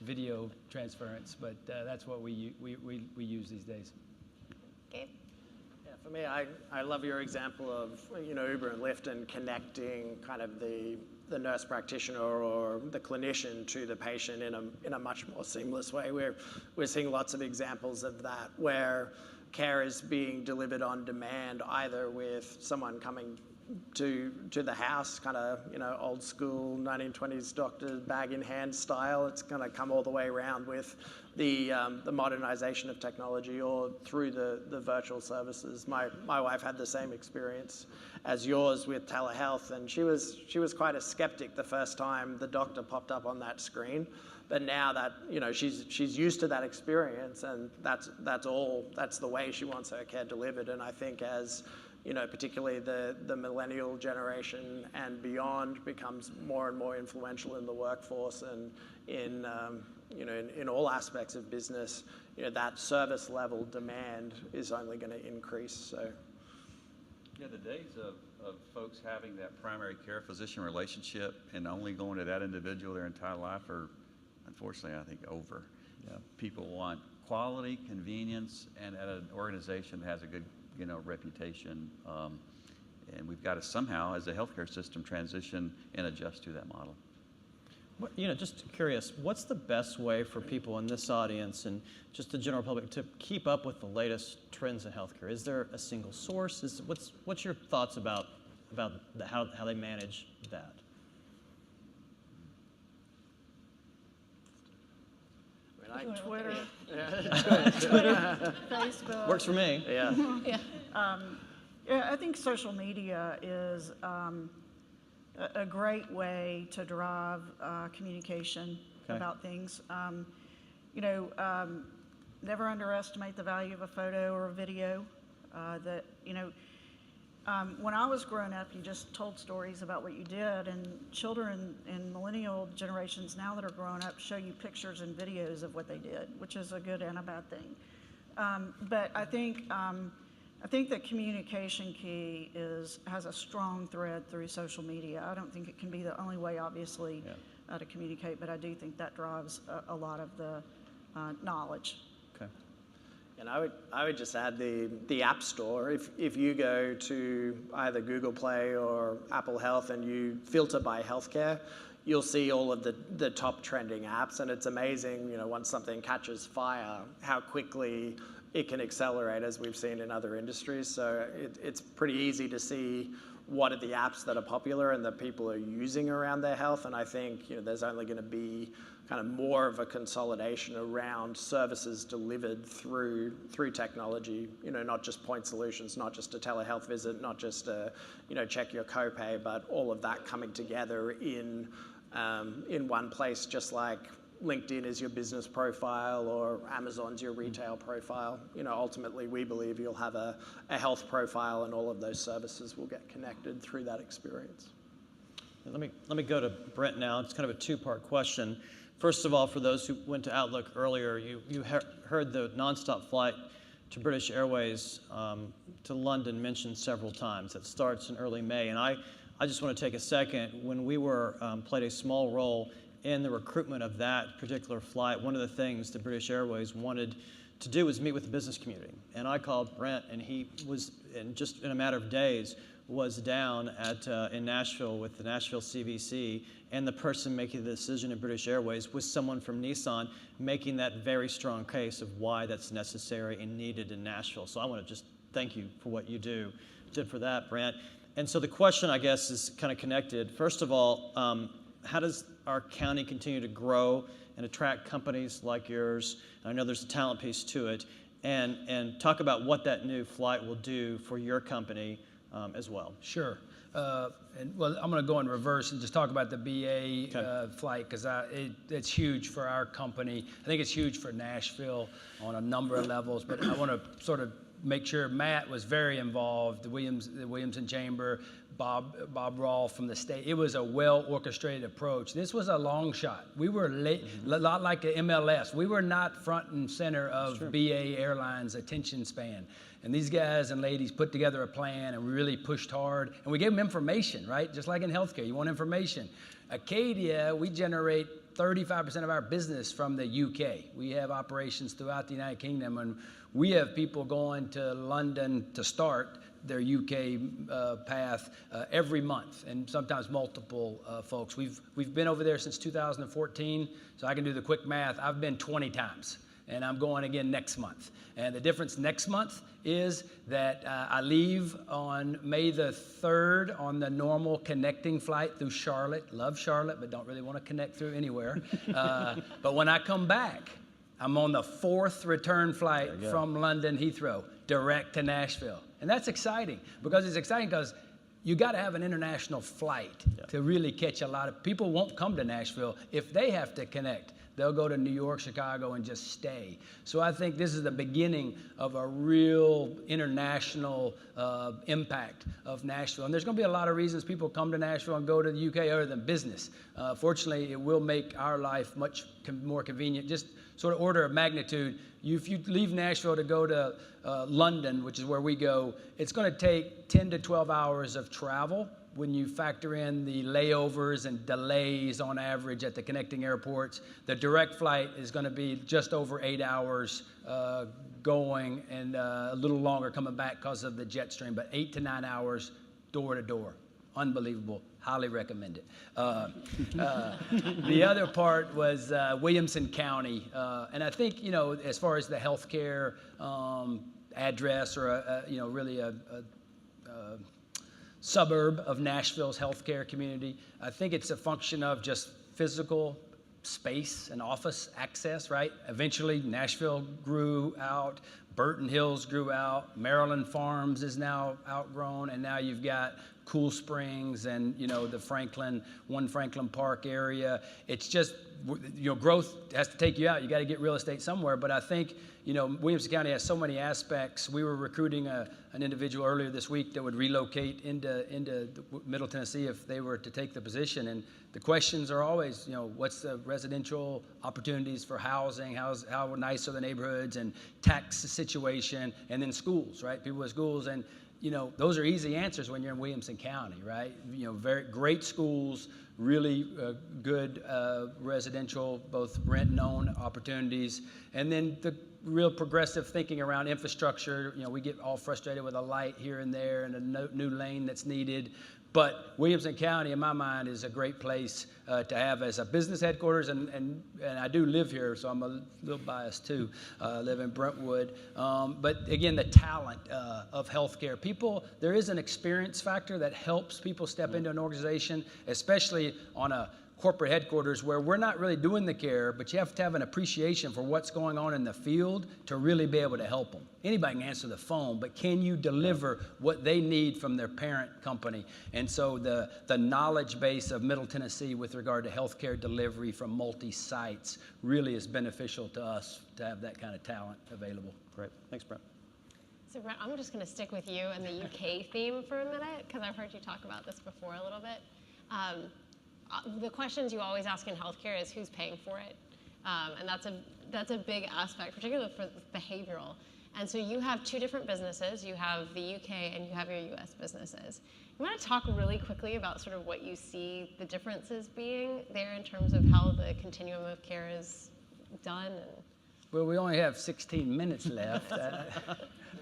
S10: video transference, but that's what we use these days.
S7: Gabe?
S11: Yeah, for me, I love your example of Uber and Lyft and connecting kind of the nurse practitioner or the clinician to the patient in a much more seamless way. We're seeing lots of examples of that where care is being delivered on demand, either with someone coming to the house, kind of old school 1920s doctor bag in hand style. It's going to come all the way around with the modernization of technology, or through the virtual services. My wife had the same experience as yours with telehealth, and she was quite a skeptic the first time the doctor popped up on that screen. But now that she's used to that experience, and that's the way she wants her care delivered. And I think as particularly the millennial generation and beyond becomes more and more influential in the workforce and in all aspects of business, that service level demand is only going to increase. So,
S9: the days of folks having that primary care physician relationship and only going to that individual their entire life are, unfortunately, I think, over. People want quality, convenience, and at an organization that has a good reputation, and we've got to somehow, as a healthcare system, transition and adjust to that model.
S1: Just curious, what's the best way for people in this audience and just the general public to keep up with the latest trends in healthcare? Is there a single source? What's your thoughts about how they manage that?
S8: Twitter,
S1: Twitter,
S8: Facebook.
S1: Works for me.
S11: Yeah.
S8: I think social media is a great way to drive communication about things. Never underestimate the value of a photo or a video. When I was growing up, you just told stories about what you did, and children and millennial generations now that are growing up show you pictures and videos of what they did, which is a good and a bad thing. But I think the communication key has a strong thread through social media. I don't think it can be the only way, obviously, to communicate, but I do think that drives a lot of the knowledge.
S1: Okay.
S11: And I would just add the App Store. If you go to either Google Play or Apple Health and you filter by healthcare, you'll see all of the top trending apps, and it's amazing, once something catches fire, how quickly it can accelerate, as we've seen in other industries. So it's pretty easy to see what are the apps that are popular and that people are using around their health. And I think there's only going to be kind of more of a consolidation around services delivered through technology. Not just point solutions, not just a telehealth visit, not just a check your copay, but all of that coming together in one place, just like LinkedIn is your business profile or Amazon's your retail profile. Ultimately, we believe you'll have a health profile, and all of those services will get connected through that experience.
S1: Let me go to Brent now. It's kind of a two-part question. First of all, for those who went to Outlook earlier, you heard the nonstop flight to British Airways to London mentioned several times. That starts in early May, and I just want to take a second. When we played a small role in the recruitment of that particular flight, one of the things that British Airways wanted to do was meet with the business community. And I called Brent, and he was, just in a matter of days, was down in Nashville with the Nashville CVC, and the person making the decision at British Airways was someone from Nissan, making that very strong case of why that's necessary and needed in Nashville. So I want to just thank you for what you did for that, Brent. And so the question, I guess, is kind of connected. First of all, how does our county continue to grow and attract companies like yours? I know there's a talent piece to it. And talk about what that new flight will do for your company as well.
S10: Sure. Well, I'm going to go in reverse and just talk about the BA flight, because it's huge for our company. I think it's huge for Nashville on a number of levels, but I want to sort of make sure Matt was very involved, the Williamson Chamber, Bob Rawl from the state. It was a well-orchestrated approach. This was a long shot. We were late, a lot like the MLS. We were not front and center of BA Airlines' attention span. And these guys and ladies put together a plan and really pushed hard. And we gave them information, right? Just like in healthcare, you want information. Acadia, we generate 35% of our business from the UK. We have operations throughout the United Kingdom, and we have people going to London to start their UK path every month, and sometimes multiple folks. We've been over there since 2014, so I can do the quick math. I've been 20 times, and I'm going again next month. And the difference next month is that I leave on May the 3rd on the normal connecting flight through Charlotte. Love Charlotte, but don't really want to connect through anywhere. But when I come back, I'm on the 4th return flight from London Heathrow, direct to Nashville. And that's exciting, because it's exciting because you got to have an international flight to really catch a lot of people. Won't come to Nashville if they have to connect. They'll go to New York, Chicago, and just stay. So I think this is the beginning of a real international impact of Nashville. And there's going to be a lot of reasons people come to Nashville and go to the UK other than business. Fortunately, it will make our life much more convenient. Just sort of order of magnitude, if you leave Nashville to go to London, which is where we go, it's going to take 10 to 12 hours of travel when you factor in the layovers and delays on average at the connecting airports. The direct flight is going to be just over 8 hours going, and a little longer coming back because of the jet stream, but 8 to 9 hours door to door. Unbelievable. Highly recommend it. The other part was Williamson County. And I think, as far as the healthcare address, or really a suburb of Nashville's healthcare community, I think it's a function of just physical space and office access, right? Eventually, Nashville grew out. Burton Hills grew out. Maryland Farms is now outgrown, and now you've got Cool Springs and the Franklin Park area. It's just growth has to take you out. You got to get real estate somewhere. But I think Williamson County has so many aspects. We were recruiting an individual earlier this week that would relocate into Middle Tennessee if they were to take the position. And the questions are always, what's the residential opportunities for housing? How nice are the neighborhoods, and tax situation, and then schools, right? People with schools. And those are easy answers when you're in Williamson County, right? Very great schools, really good residential, both rent and own opportunities, and then the real progressive thinking around infrastructure. We get all frustrated with a light here and there and a new lane that's needed. But Williamson County, in my mind, is a great place to have as a business headquarters, and I do live here, so I'm a little biased too. I live in Brentwood. But again, the talent of healthcare. There is an experience factor that helps people step into an organization, especially on a corporate headquarters where we're not really doing the care, but you have to have an appreciation for what's going on in the field to really be able to help them. Anybody can answer the phone, but can you deliver what they need from their parent company? And so the knowledge base of Middle Tennessee with regard to healthcare delivery from multi-sites really is beneficial to us to have that kind of talent available.
S1: Great. Thanks, Brent.
S7: So Brent, I'm just going to stick with you and the UK theme for a minute, because I've heard you talk about this before a little bit. The questions you always ask in healthcare is who's paying for it, and that's a big aspect, particularly for behavioral. And so you have two different businesses. You have the UK and you have your US businesses. You want to talk really quickly about sort of what you see the differences being there in terms of how the continuum of care is done?
S10: Well, we only have 16 minutes left.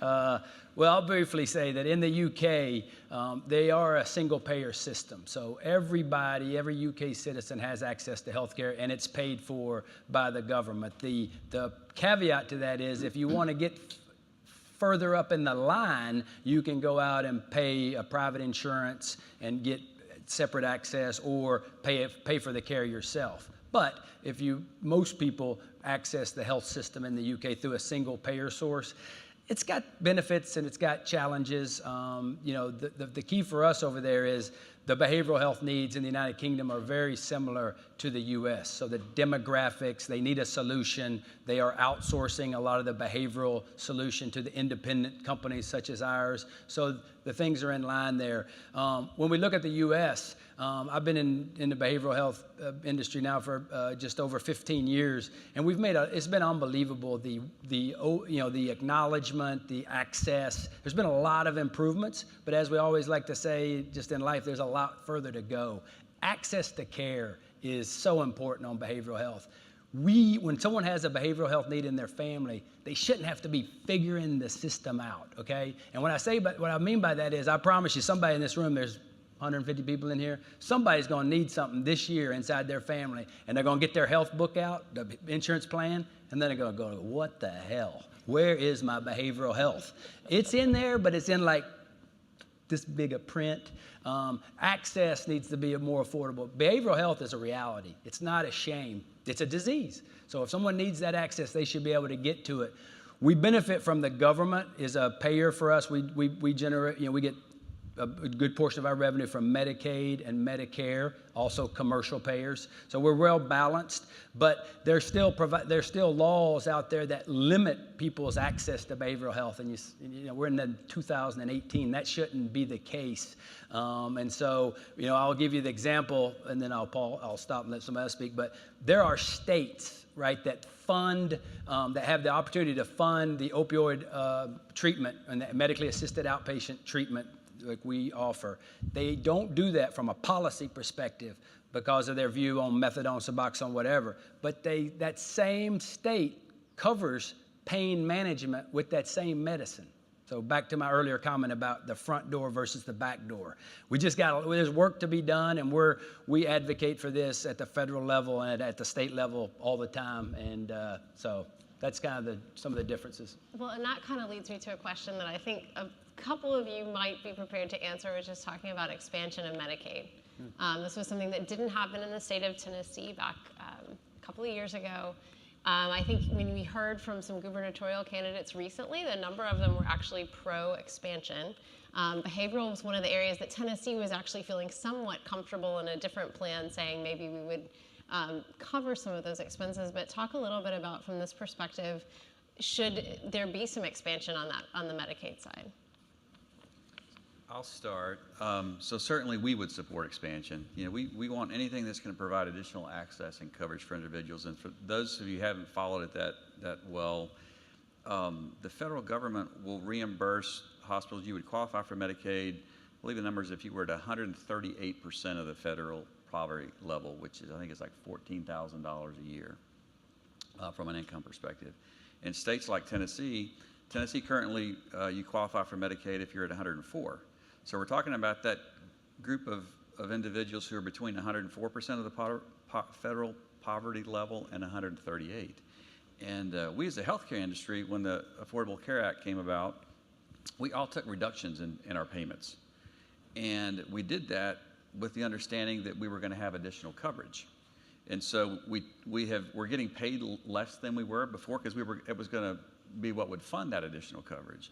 S10: Well, I'll briefly say that in the UK, they are a single-payer system. So every UK citizen has access to health care, and it's paid for by the government. The caveat to that is if you want to get further up in the line, you can go out and pay a private insurance and get separate access, or pay for the care yourself. But most people access the health system in the UK through a single payer source. it's got benefits and it's got challenges. The key for us over there is the behavioral health needs in the United Kingdom are very similar to the U.S. So the demographics, they need a solution. They are outsourcing a lot of the behavioral solution to the independent companies such as ours. So the things are in line there. When we look at the U.S., I've been in the behavioral health industry now for just over 15 years, and it's been unbelievable. The acknowledgement, the access. There's been a lot of improvements, but as we always like to say, just in life, there's a lot further to go. Access to care is so important on behavioral health. When someone has a behavioral health need in their family, they shouldn't have to be figuring the system out, okay? And what I mean by that is, I promise you, somebody in this room, there's 150 people in here, somebody's gonna need something this year inside their family, and they're gonna get their health book out, the insurance plan, and then they're gonna go, what the hell? Where is my behavioral health? It's in there, but it's in like this big a print. Access needs to be more affordable. Behavioral health is a reality. It's not a shame. It's a disease. So if someone needs that access, they should be able to get to it. We benefit from the government is a payer for us. We generate, we get a good portion of our revenue from Medicaid and Medicare, also commercial payers. So we're well balanced, but there's still laws out there that limit people's access to behavioral health. And we're in 2018. That shouldn't be the case. And so, I'll give you the example, and then I'll stop and let somebody else speak. But there are states, right, that fund, that have the opportunity to fund the opioid treatment and the medically assisted outpatient treatment like we offer. They don't do that from a policy perspective because of their view on methadone, Suboxone, whatever. But that same state covers pain management with that same medicine. So back to my earlier comment about the front door versus the back door. There's work to be done, and we advocate for this at the federal level and at the state level all the time. And so that's kind of some of the differences.
S7: Well, and that kind of leads me to a question that I think a couple of you might be prepared to answer, which is talking about expansion of Medicaid. This was something that didn't happen in the state of Tennessee back a couple of years ago. I think when we heard from some gubernatorial candidates recently, the number of them were actually pro-expansion. Behavioral was one of the areas that Tennessee was actually feeling somewhat comfortable in a different plan, saying maybe we would cover some of those expenses. But talk a little bit about, from this perspective, should there be some expansion on the Medicaid side?
S9: I'll start. So certainly we would support expansion. We want anything that's going to provide additional access and coverage for individuals. And for those of you who haven't followed it that well, the federal government will reimburse hospitals. You would qualify for Medicaid. I believe the numbers, if you were at 138% of the federal poverty level, which is, I think it's like $14,000 a year from an income perspective. In states like Tennessee currently, you qualify for Medicaid if you're at 104. So we're talking about that group of individuals who are between 104% of the federal poverty level and 138. And we as the healthcare industry, when the Affordable Care Act came about, we all took reductions in our payments. And we did that with the understanding that we were going to have additional coverage. And so we're getting paid less than we were before because it was going to be what would fund that additional coverage.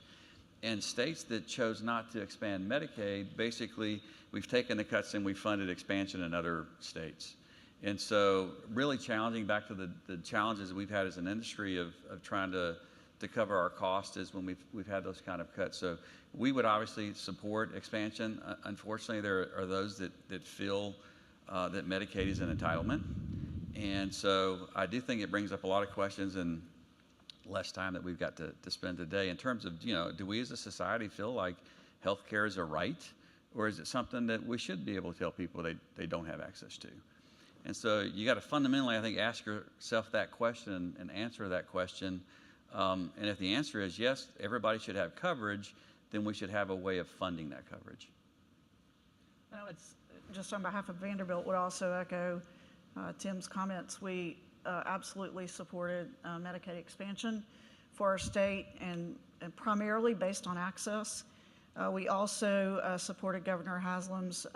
S9: And states that chose not to expand Medicaid, basically, we've taken the cuts and we funded expansion in other states. And so really challenging, back to the challenges that we've had as an industry of trying to cover our costs is when we've had those kind of cuts. So we would obviously support expansion. Unfortunately, there are those that feel that Medicaid is an entitlement. And so I do think it brings up a lot of questions and less time that we've got to spend today in terms of, do we as a society feel like healthcare is a right, or is it something that we should be able to tell people they don't have access to? And so you got to fundamentally, I think, ask yourself that question and answer that question. And if the answer is yes, everybody should have coverage, then we should have a way of funding that coverage.
S8: Well, it's just on behalf of Vanderbilt, would also echo Tim's comments. We absolutely supported Medicaid expansion for our state, and primarily based on access. We also supported Governor Haslam's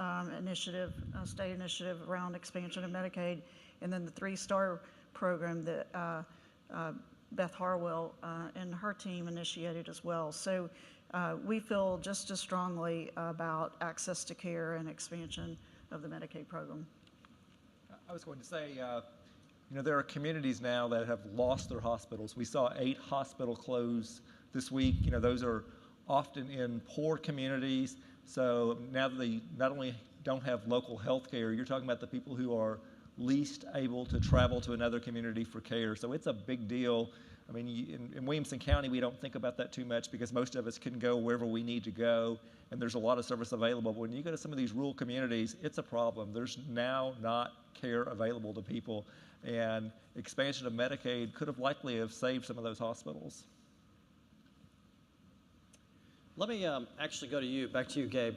S8: state initiative around expansion of Medicaid, and then the 3-star program that Beth Harwell and her team initiated as well. So we feel just as strongly about access to care and expansion of the Medicaid program.
S6: I was going to say, there are communities now that have lost their hospitals. We saw 8 hospitals close this week. Those are often in poor communities. So now that they not only don't have local health care, you're talking about the people who are least able to travel to another community for care. So it's a big deal. I mean, in Williamson County, we don't think about that too much because most of us can go wherever we need to go, and there's a lot of service available. But when you go to some of these rural communities, it's a problem. There's now not care available to people, and expansion of Medicaid could have likely have saved some of those hospitals.
S1: Let me actually go to you, back to you, Gabe.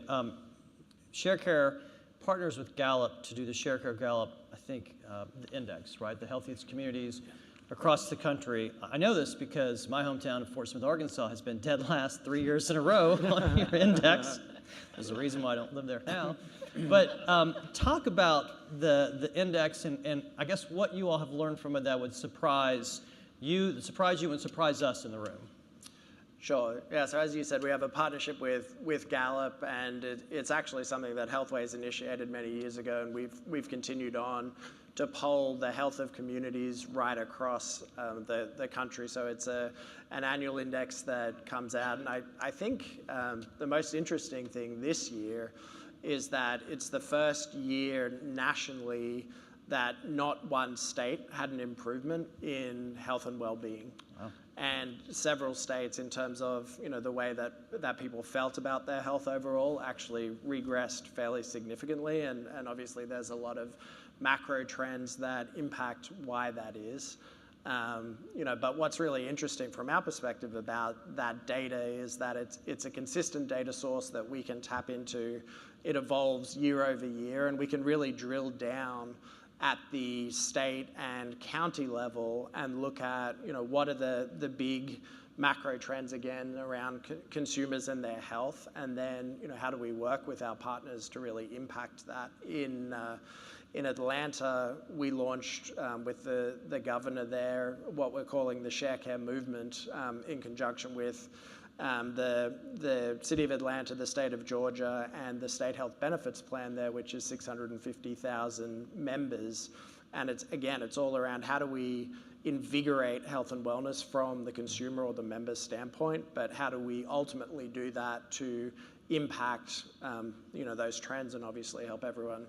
S1: ShareCare partners with Gallup to do the ShareCare Gallup, I think, the index, right? The healthiest communities across the country. I know this because my hometown of Fort Smith, Arkansas has been dead last 3 years in a row on your index. There's a reason why I don't live there now. But talk about the index and I guess what you all have learned from it that would surprise you and surprise us in the room.
S11: Sure. Yeah, so as you said, we have a partnership with Gallup, and it's actually something that Healthways initiated many years ago, and we've continued on to poll the health of communities right across the country. So it's an annual index that comes out, and I think the most interesting thing this year is that it's the first year nationally that not one state had an improvement in health and well-being. Wow. And several states, in terms of the way that people felt about their health overall, actually regressed fairly significantly. And obviously there's a lot of macro trends that impact why that is. But what's really interesting from our perspective about that data is that it's a consistent data source that we can tap into. It evolves year over year, and we can really drill down at the state and county level and look at what are the big macro trends again around consumers and their health, and then how do we work with our partners to really impact that. In Atlanta, we launched with the governor there what we're calling the ShareCare movement in conjunction with the City of Atlanta, the State of Georgia, and the State Health Benefits Plan there, which is 650,000 members. And it's all around how do we invigorate health and wellness from the consumer or the member's standpoint, but how do we ultimately do that to impact those trends and obviously help everyone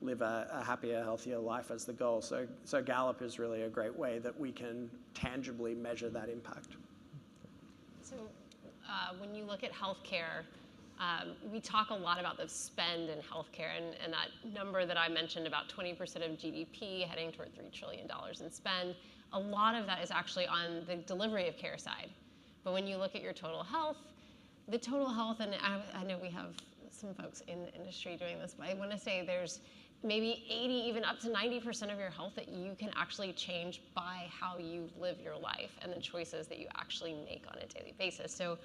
S11: live a happier, healthier life as the goal. So Gallup is really a great way that we can tangibly measure that impact.
S7: So when you look at healthcare, we talk a lot about the spend in healthcare, and that number that I mentioned, about 20% of GDP heading toward $3 trillion in spend, a lot of that is actually on the delivery of care side. But when you look at your total health, and I know we have some folks in the industry doing this, but I want to say there's maybe 80, even up to 90% of your health that you can actually change by how you live your life and the choices that you actually make on a daily basis. So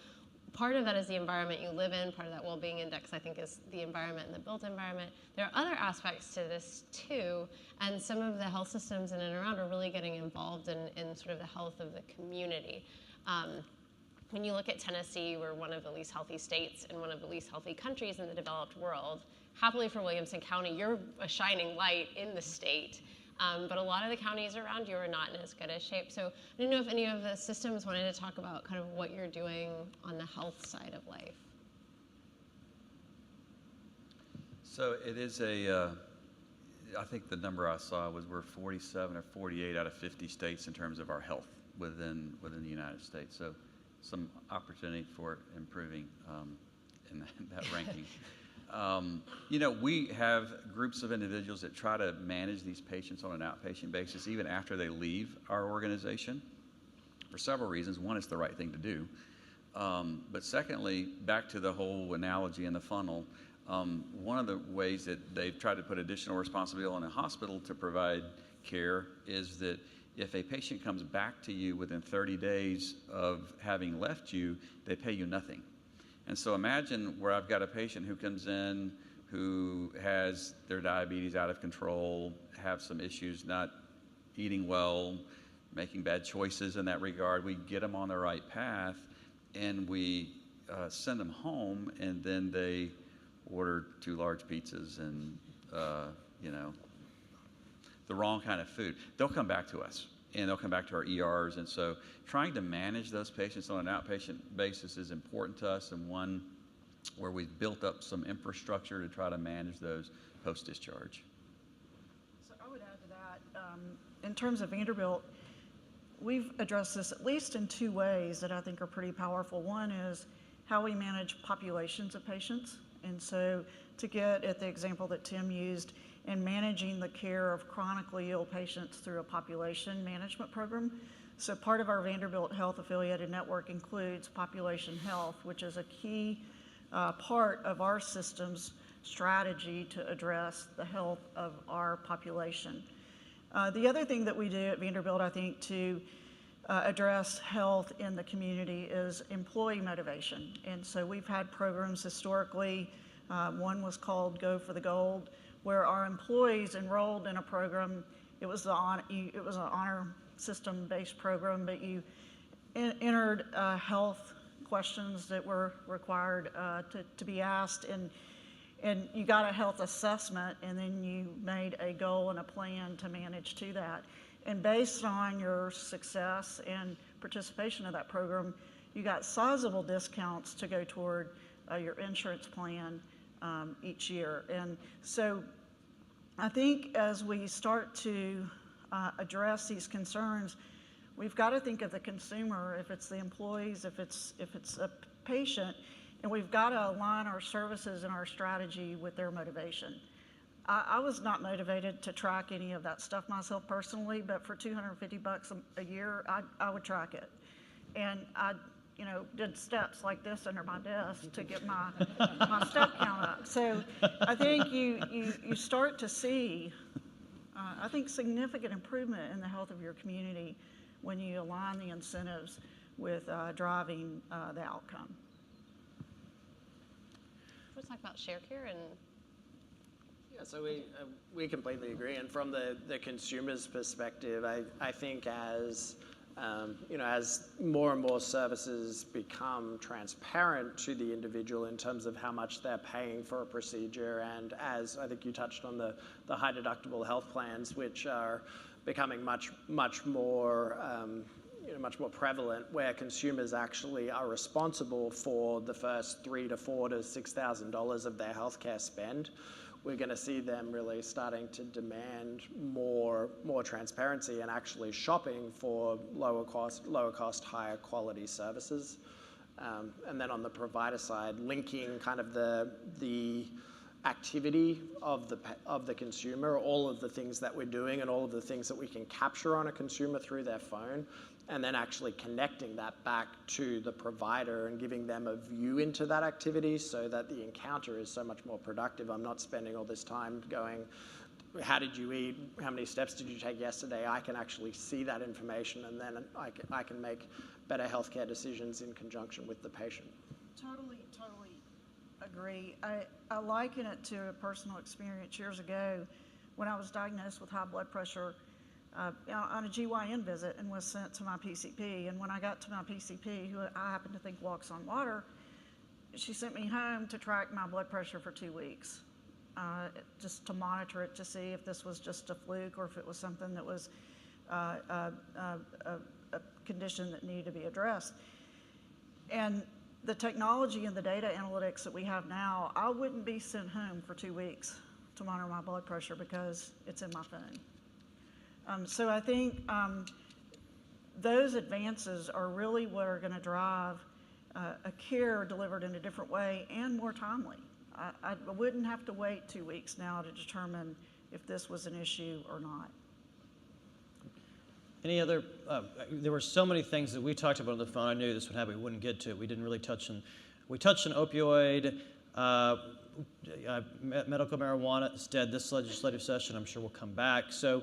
S7: part of that is the environment you live in. Part of that well-being index, I think, is the environment and the built environment. There are other aspects to this too, and some of the health systems in and around are really getting involved in sort of the health of the community. When you look at Tennessee, we're one of the least healthy states and one of the least healthy countries in the developed world. Happily for Williamson County, you're a shining light in the state, but a lot of the counties around you are not in as good a shape. So I don't know if any of the systems wanted to talk about kind of what you're doing on the health side of life.
S9: So it is I think the number I saw was we're 47 or 48 out of 50 states in terms of our health within the United States. So some opportunity for improving in that ranking. We have groups of individuals that try to manage these patients on an outpatient basis even after they leave our organization for several reasons. One, it's the right thing to do. But secondly, back to the whole analogy in the funnel, one of the ways that they've tried to put additional responsibility on a hospital to provide care is that if a patient comes back to you within 30 days of having left you, they pay you nothing. And so imagine where I've got a patient who comes in who has their diabetes out of control, have some issues, not eating well, making bad choices in that regard. We get them on the right path, and we send them home, and then they order 2 large pizzas and, the wrong kind of food. They'll come back to us, and they'll come back to our ERs. And so trying to manage those patients on an outpatient basis is important to us, and one where we've built up some infrastructure to try to manage those post-discharge.
S8: So I would add to that, in terms of Vanderbilt, we've addressed this at least in 2 ways that I think are pretty powerful. One is how we manage populations of patients. And so to get at the example that Tim used in managing the care of chronically ill patients through a population management program. So part of our Vanderbilt Health affiliated network includes population health, which is a key part of our system's strategy to address the health of our population. The other thing that we do at Vanderbilt, I think, to address health in the community is employee motivation. And so we've had programs historically. One was called Go for the Gold, where our employees enrolled in a program. It was an honor system-based program, but you entered health questions that were required to be asked, and you got a health assessment, and then you made a goal and a plan to manage to that. And based on your success and participation of that program, you got sizable discounts to go toward your insurance plan each year. And so I think as we start to address these concerns, we've got to think of the consumer, if it's the employees, if it's a patient, and we've got to align our services and our strategy with their motivation. I was not motivated to track any of that stuff myself personally, but for $250 a year, I would track it. And I did steps like this under my desk to get my step count up. So I think you start to see, I think, significant improvement in the health of your community when you align the incentives with driving the outcome.
S7: Let's talk about share care and.
S11: Yeah, so we completely agree. And from the consumer's perspective, I think as as more and more services become transparent to the individual in terms of how much they're paying for a procedure, and as I think you touched on the high deductible health plans, which are becoming much more prevalent, where consumers actually are responsible for the first $3,000 to $4,000 to $6,000 of their healthcare spend. We're going to see them really starting to demand more transparency and actually shopping for lower cost, higher quality services. And then on the provider side, linking kind of the activity of the consumer, all of the things that we're doing and all of the things that we can capture on a consumer through their phone, and then actually connecting that back to the provider and giving them a view into that activity so that the encounter is so much more productive. I'm not spending all this time going, how did you eat? How many steps did you take yesterday? I can actually see that information, and then I can make better healthcare decisions in conjunction with the patient. Totally
S8: agree. I liken it to a personal experience years ago when I was diagnosed with high blood pressure on a GYN visit and was sent to my PCP. And when I got to my PCP, who I happen to think walks on water, she sent me home to track my blood pressure for 2 weeks, just to monitor it to see if this was just a fluke or if it was something that was a condition that needed to be addressed. And the technology and the data analytics that we have now, I wouldn't be sent home for 2 weeks to monitor my blood pressure because it's in my phone. So I think those advances are really what are going to drive a care delivered in a different way and more timely. I wouldn't have to wait 2 weeks now to determine if this was an issue or not.
S1: Any other, there were so many things that we talked about on the phone. I knew this would happen. We wouldn't get to it. We didn't really touch on, we touched on opioid, medical marijuana instead this legislative session. I'm sure we'll come back. So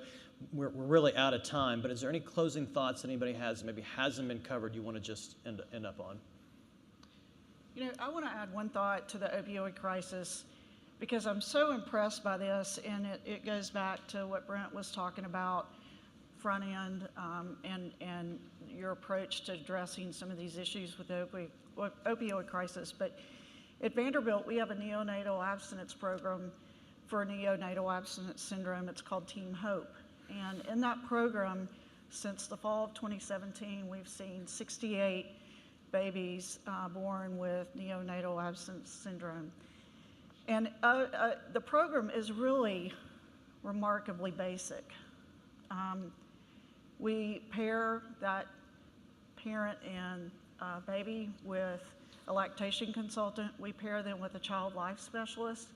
S1: we're really out of time, but is there any closing thoughts anybody has that maybe hasn't been covered you want to just end up on?
S8: I want to add one thought to the opioid crisis because I'm so impressed by this, and it goes back to what Brent was talking about front end and your approach to addressing some of these issues with the opioid crisis. But at Vanderbilt, we have a neonatal abstinence program for neonatal abstinence syndrome. It's called Team Hope. And in that program, since the fall of 2017, we've seen 68 babies born with neonatal abstinence syndrome. And the program is really remarkably basic. We pair that parent and baby with a lactation consultant. We pair them with a child life specialist.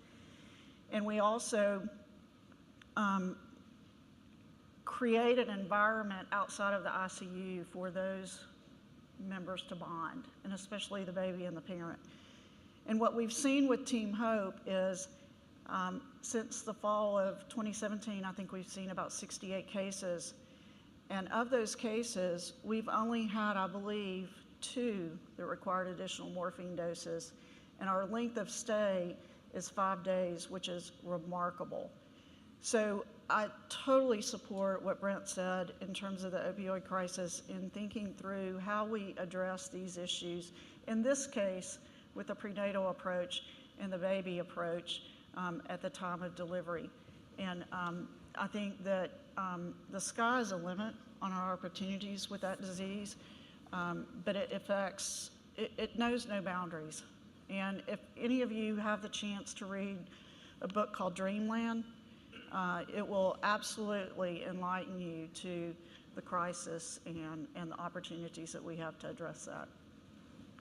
S8: And we also create an environment outside of the ICU for those members to bond, and especially the baby and the parent. And what we've seen with Team Hope is since the fall of 2017, I think we've seen about 68 cases. And of those cases, we've only had, I believe, 2 that required additional morphine doses. And our length of stay is 5 days, which is remarkable. So I totally support what Brent said in terms of the opioid crisis in thinking through how we address these issues, in this case, with the prenatal approach and the baby approach at the time of delivery. And I think that the sky is a limit on our opportunities with that disease, but it knows no boundaries. And if any of you have the chance to read a book called Dreamland, it will absolutely enlighten you to the crisis and the opportunities that we have to address that.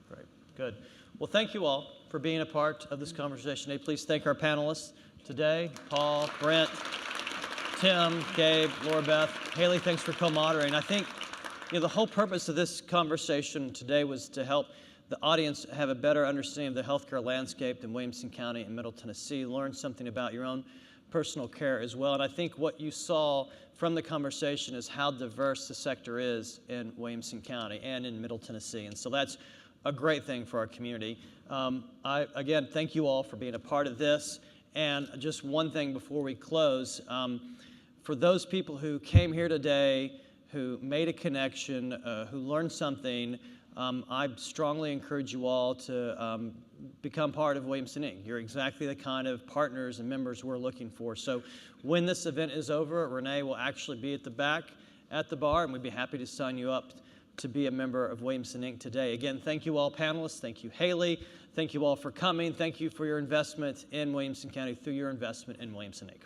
S1: Great, good. Well, thank you all for being a part of this conversation today. Please thank our panelists today, Paul, Brent, Tim, Gabe, Laura Beth, Haley, thanks for co-moderating. I think the whole purpose of this conversation today was to help the audience have a better understanding of the healthcare landscape in Williamson County and Middle Tennessee, learn something about your own personal care as well. And I think what you saw from the conversation is how diverse the sector is in Williamson County and in Middle Tennessee. And so that's a great thing for our community. Again, thank you all for being a part of this. And just one thing before we close, for those people who came here today, who made a connection, who learned something, I strongly encourage you all to become part of Williamson Inc. You're exactly the kind of partners and members we're looking for. So when this event is over, Renee will actually be at the back at the bar, and we'd be happy to sign you up to be a member of Williamson Inc. today. Again, thank you all panelists. Thank you, Haley. Thank you all for coming. Thank you for your investment in Williamson County through your investment in Williamson Inc.